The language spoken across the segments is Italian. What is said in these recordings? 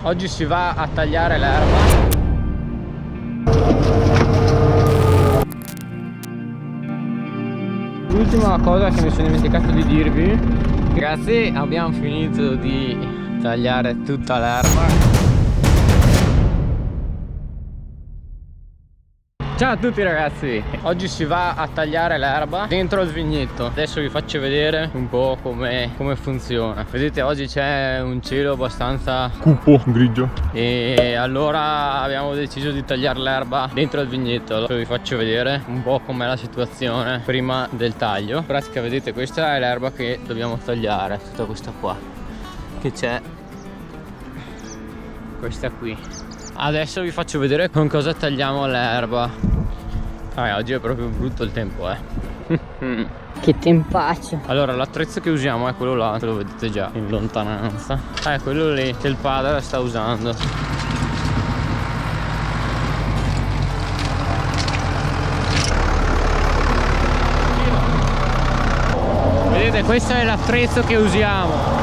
Oggi si va a tagliare l'erba. L'ultima cosa che mi sono dimenticato di dirvi, ragazzi, abbiamo finito di tagliare tutta l'erba. Ciao a tutti ragazzi, oggi si va a tagliare l'erba dentro il vignetto. Adesso vi faccio vedere un po' come funziona. Vedete, oggi c'è un cielo abbastanza cupo, grigio. e allora abbiamo deciso di tagliare l'erba dentro il vignetto. Allora vi faccio vedere un po' com'è la situazione prima del taglio. In pratica, vedete, questa è l'erba che dobbiamo tagliare, tutta questa qua che c'è, questa qui. Adesso vi faccio vedere con cosa tagliamo l'erba. Oggi è proprio brutto il tempo, Che tempaccio. Allora, l'attrezzo che usiamo è quello là, lo vedete già in lontananza. È quello lì che il padre sta usando. Vedete, questo è l'attrezzo che usiamo.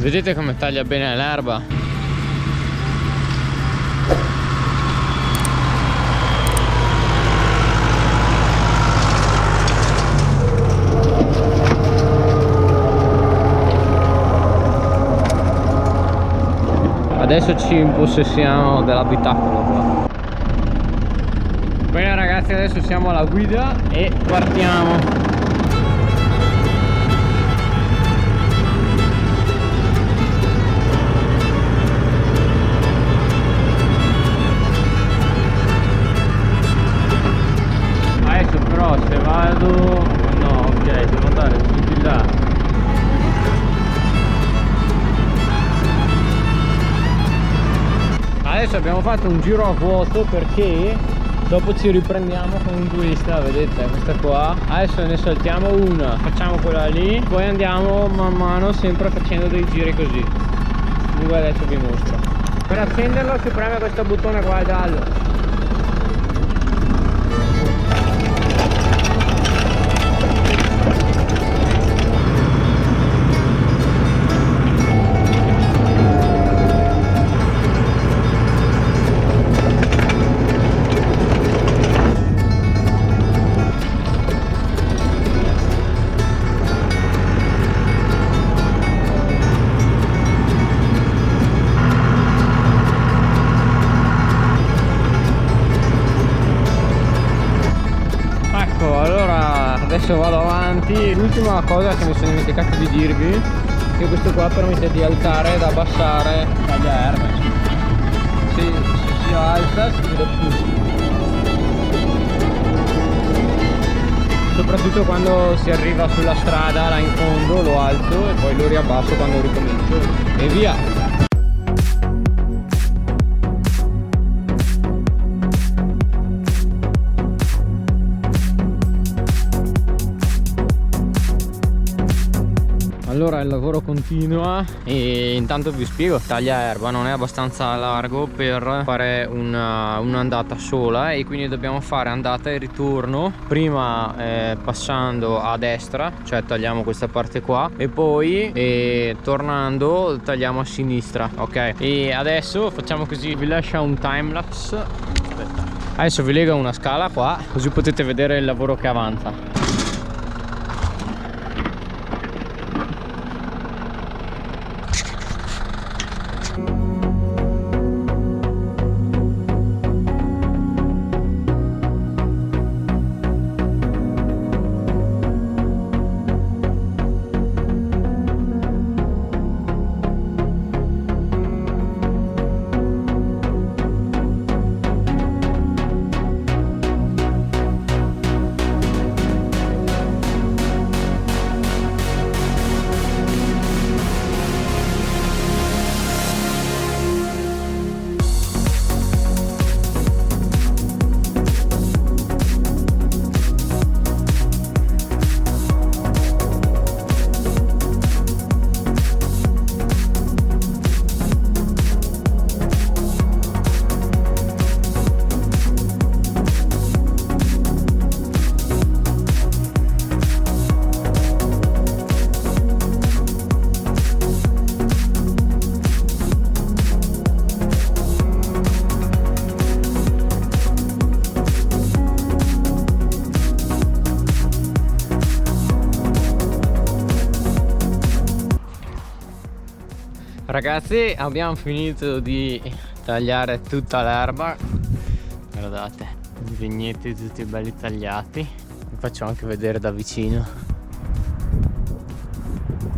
Vedete come taglia bene l'erba? Adesso ci impossessiamo dell'abitacolo qua. Bene ragazzi, adesso siamo alla guida e partiamo. Però se vado, no, ok, devo andare su di là. Adesso abbiamo fatto un giro a vuoto perché dopo ci riprendiamo con questa, vedete, questa qua. Adesso ne saltiamo una, facciamo quella lì, poi andiamo man mano sempre facendo dei giri così. Io adesso vi mostro. Per accenderlo si preme questo bottone qua giallo. Adesso vado avanti. L'ultima cosa che mi sono dimenticato di dirvi è che questo qua permette di alzare ed abbassare taglia erba. Se si alza si vede più, soprattutto quando si arriva sulla strada là in fondo lo alzo e poi lo riabbasso quando ricomincio e via. Allora il lavoro continua e intanto vi spiego. Taglia erba non è abbastanza largo per fare un'andata sola e quindi dobbiamo fare andata e ritorno, prima passando a destra, cioè tagliamo questa parte qua, e poi tornando tagliamo a sinistra, ok? E adesso facciamo così, vi lascio un timelapse. Aspetta, adesso vi lega una scala qua così potete vedere il lavoro che avanza. Ragazzi, abbiamo finito di tagliare tutta l'erba. Guardate, i vigneti tutti belli tagliati. Vi faccio anche vedere da vicino.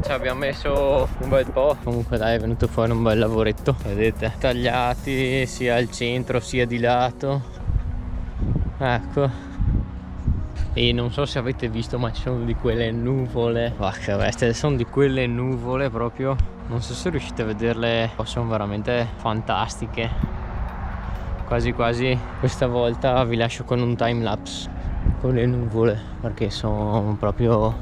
Ci abbiamo messo un bel po'. Comunque dai, è venuto fuori un bel lavoretto. Vedete, tagliati sia al centro sia di lato. Ecco. E non so se avete visto, ma ci sono di quelle nuvole. Vacca bestia, sono di quelle nuvole proprio. Non so se riuscite a vederle, sono veramente fantastiche. Quasi quasi questa volta vi lascio con un time lapse con le nuvole, perché sono proprio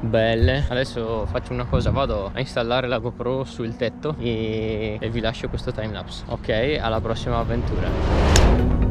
belle. Adesso faccio una cosa, vado a installare la GoPro sul tetto e vi lascio questo time lapse. Ok, alla prossima avventura.